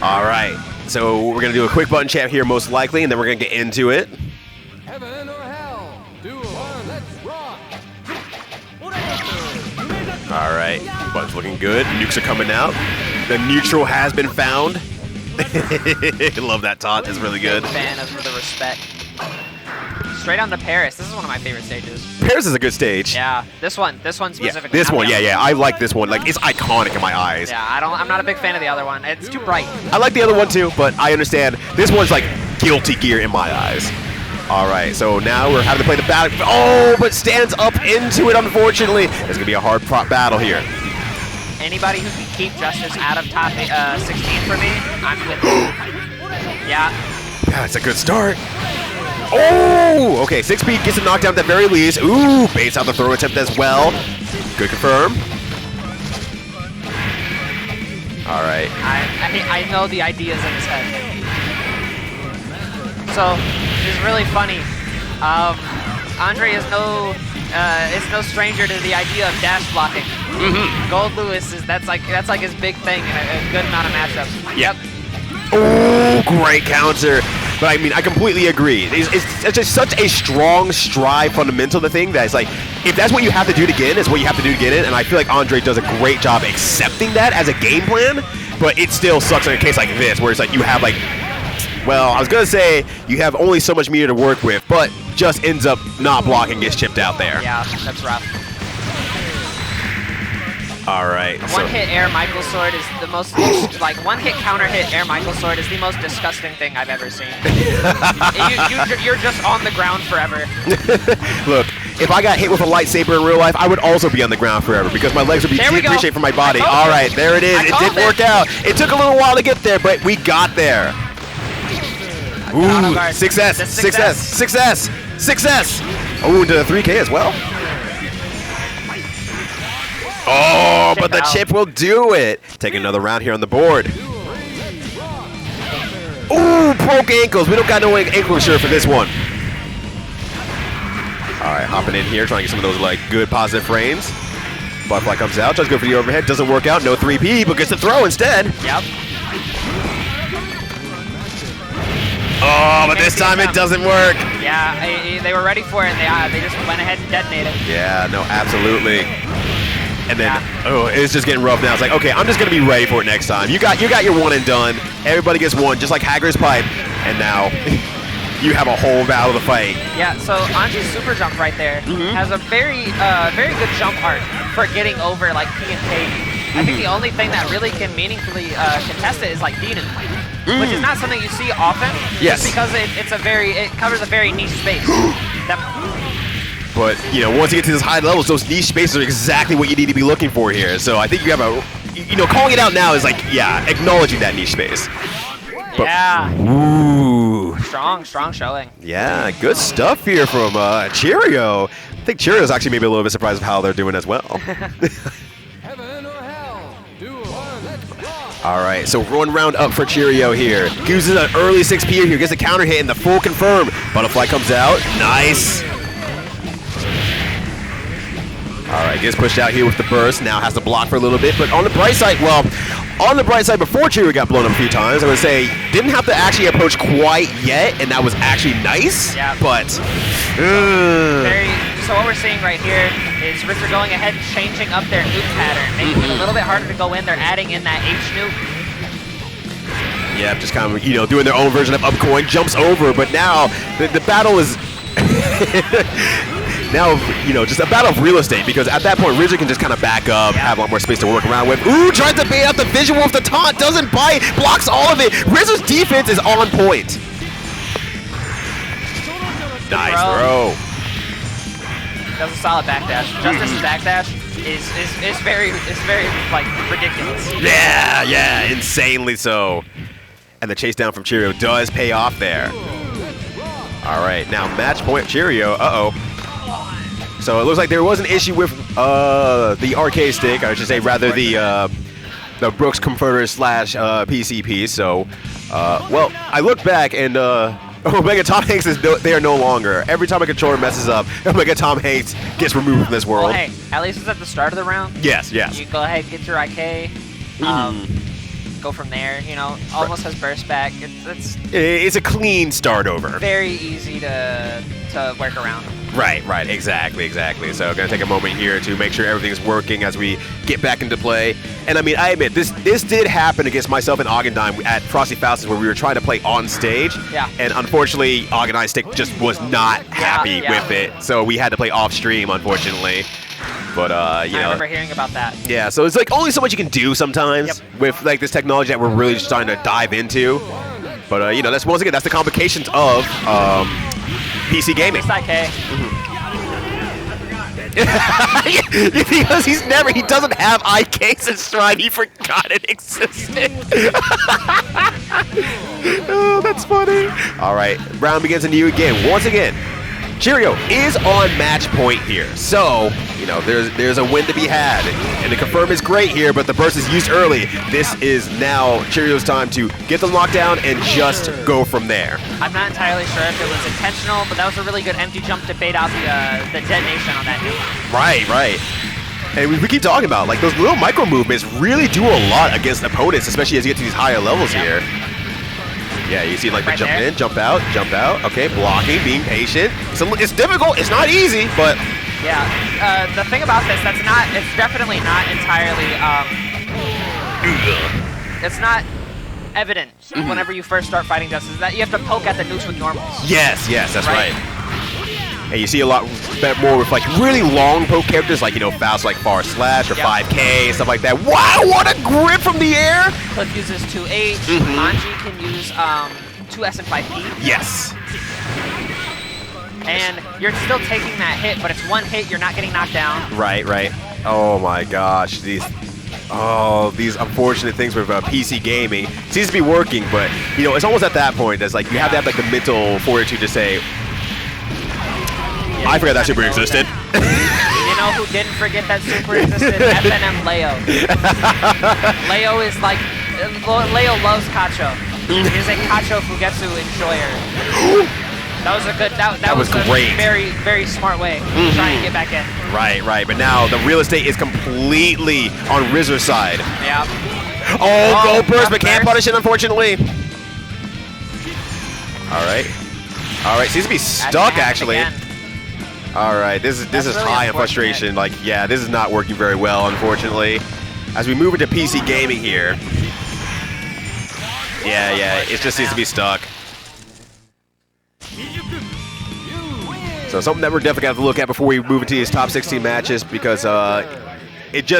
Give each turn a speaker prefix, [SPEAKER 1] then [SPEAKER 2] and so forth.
[SPEAKER 1] All right. So we're going to do a quick button chat here most likely, and then we're going to get into it.
[SPEAKER 2] Heaven or hell, duel or let's rock.
[SPEAKER 1] All right. Buttons looking good. Nukes are coming out. The neutral has been found. Love that taunt. It's really good.
[SPEAKER 3] Big fan of the respect. Straight on to Paris. This is one of my favorite stages.
[SPEAKER 1] Paris is a good stage.
[SPEAKER 3] Yeah, this one specifically.
[SPEAKER 1] Yeah, this one, yeah. I like this one. Like, it's iconic in my eyes.
[SPEAKER 3] Yeah, I'm not a big fan of the other one. It's too bright.
[SPEAKER 1] I like the other one too, but I understand. This one's like guilty gear in my eyes. All right, so now we're having to play the battle. Oh, but stands up into it, unfortunately. It's gonna be a hard prop battle here.
[SPEAKER 3] Anybody who can keep Justice out of top 16 for me, I'm with them. Yeah.
[SPEAKER 1] Yeah, it's a good start. Oh, okay, 6-speed gets a knockdown at the very least. Ooh, baits out the throw attempt as well. Good confirm. All right.
[SPEAKER 3] I know the ideas in his head. So, it's really funny. Andre is no stranger to the idea of dash blocking. Gold Lewis that's like his big thing in a good amount of matchups.
[SPEAKER 1] Yep. Oh, great counter. But I mean, I completely agree. It's just such a strong strive fundamental to the thing that it's like, if that's what you have to do to get in, it's what you have to do to get in. And I feel like Andre does a great job accepting that as a game plan. But it still sucks in a case like this, where it's like you have like, well, I was going to say you have only so much meter to work with, but just ends up not blocking, gets chipped out there.
[SPEAKER 3] Yeah, that's rough.
[SPEAKER 1] All right.
[SPEAKER 3] One-hit air Michael Sword is the most, like, one-hit counter-hit air Michael Sword is the most disgusting thing I've ever seen. You're just on the ground forever.
[SPEAKER 1] Look, if I got hit with a lightsaber in real life, I would also be on the ground forever because my legs would be too appreciated for my body. All right, there it is. It did work out. It took a little while to get there, but we got there. Ooh, 6S, 6S, 6S, 6S. Oh, into the 3K as well. Oh, but the chip will do it. Take another round here on the board. Ooh, broke ankles. We don't got no ankle shirt for this one. All right, hopping in here, trying to get some of those like good positive frames. Butterfly comes out, tries to go for the overhead, doesn't work out. No 3P, but gets the throw instead.
[SPEAKER 3] Yep.
[SPEAKER 1] Oh, but this time it doesn't work.
[SPEAKER 3] Yeah, they were ready for it, and they just went ahead and detonated.
[SPEAKER 1] Yeah, no, absolutely. And then, oh, it's just getting rough now. It's like, okay, I'm just going to be ready for it next time. You got your one and done. Everybody gets one, just like Hagger's pipe. And now you have a whole battle to fight.
[SPEAKER 3] Yeah, so Anji's super jump right there has a very good jump art for getting over, like, P and K. I think the only thing that really can meaningfully contest it is, like, Deedon, which is not something you see often.
[SPEAKER 1] Yes.
[SPEAKER 3] Just because it covers a very niche space.
[SPEAKER 1] But, you know, once you get to these high levels, those niche spaces are exactly what you need to be looking for here. So I think you have a, you know, calling it out now is like, yeah, acknowledging that niche space. But,
[SPEAKER 3] yeah.
[SPEAKER 1] Ooh.
[SPEAKER 3] Strong showing.
[SPEAKER 1] Yeah, good stuff here from Cheryo. I think Cheryo's actually maybe a little bit surprised of how they're doing as well.
[SPEAKER 2] Heaven or hell, duel or let's rock.
[SPEAKER 1] All right, so 1 round up for Cheryo here. Uses an early 6P here, gets a counter hit and the full confirm. Butterfly comes out, nice. All right, gets pushed out here with the burst. Now has to block for a little bit, but on the bright side, well, on the bright side, before Cheryo got blown up a few times, I would say didn't have to actually approach quite yet, and that was actually nice. Yeah. But
[SPEAKER 3] so what we're seeing right here is Rissir going ahead and changing up their nuke pattern, making it a little bit harder to go in. They're adding in that H nuke.
[SPEAKER 1] Yeah, just kind of, you know, doing their own version of up coin, jumps over, but now the battle is. Now, you know, just a battle of real estate, because at that point, Rissir can just kind of back up, have a lot more space to work around with. Ooh, tries to bait out the visual of the taunt, doesn't bite, blocks all of it. Rissir's defense is on point. Nice throw.
[SPEAKER 3] Does a solid backdash. Justice's backdash is very like ridiculous.
[SPEAKER 1] Yeah, insanely so. And the chase down from Cheryo does pay off there. All right, now match point Cheryo. So it looks like there was an issue with the arcade stick, I should say, rather the Brooks converter / PCP. So, well, I look back and Omega Tom Hanks is there no longer. Every time a controller messes up, Omega Tom Hanks gets removed from this world.
[SPEAKER 3] Well, hey, at least it's at the start of the round.
[SPEAKER 1] Yes.
[SPEAKER 3] You go ahead, get your IK. go from there. You know, almost has burst back.
[SPEAKER 1] It's a clean start over.
[SPEAKER 3] Very easy to work around.
[SPEAKER 1] Right, exactly. So gonna take a moment here to make sure everything's working as we get back into play. And I mean, I admit, this did happen against myself and Augendime at Frosty Faust's where we were trying to play on stage.
[SPEAKER 3] Yeah.
[SPEAKER 1] And unfortunately, Augendime's stick just was not happy with it. So we had to play off stream, unfortunately. But, you know.
[SPEAKER 3] I remember hearing about that.
[SPEAKER 1] Yeah, so it's like only so much you can do sometimes with like this technology that we're really just starting to dive into. But, you know, that's once again, that's the complications of PC gaming. Because he doesn't have IK since Shrine, he forgot it existed. Oh, that's funny. All right, round begins anew again. Once again, Cheryo is on match point here. So, you know, there's a win to be had. And the confirm is great here, but the burst is used early. This is now Cheryo's time to get the lockdown and just go from there.
[SPEAKER 3] I'm not entirely sure if it was intentional, but that was a really good empty jump to bait out the detonation on that nuke.
[SPEAKER 1] Right. And we keep talking about, like, those little micro movements really do a lot against opponents, especially as you get to these higher levels here. Yeah, you see like the jump in, jump out. Okay, blocking, being patient. So it's difficult. It's not easy, but
[SPEAKER 3] yeah. The thing about this, it's definitely not entirely. It's not evident whenever you first start fighting Justice that you have to poke at the nukes with normals.
[SPEAKER 1] Yes, that's right. And you see a lot more with like really long poke characters, like, you know, Faust like Far Slash or 5K, stuff like that. Wow, what a grip from the air!
[SPEAKER 3] Cliff uses 2H, Anji can use 2S and 5P.
[SPEAKER 1] Yes.
[SPEAKER 3] And you're still taking that hit, but it's one hit, you're not getting knocked down.
[SPEAKER 1] Right. Oh my gosh, these unfortunate things with PC gaming. It seems to be working, but, you know, it's almost at that point that's like you have to have like the mental fortitude to say, I forgot that super existed.
[SPEAKER 3] You know who didn't forget that super existed? FNM Leo. Leo is like, Leo loves Kacho. He's a Kacho Fugetsu enjoyer. That was a good, that was great. A very, very smart way to try and get back in.
[SPEAKER 1] Right. But now the real estate is completely on Rissir's side.
[SPEAKER 3] Yeah.
[SPEAKER 1] Oh, go burst, but can't punish it, unfortunately. All right, seems to be stuck actually. Again. All right, this is really high in frustration. Like, yeah, this is not working very well, unfortunately. As we move into PC gaming here. Yeah, it just seems to be stuck. So something that we're definitely going to have to look at before we move into these top 16 matches, because it just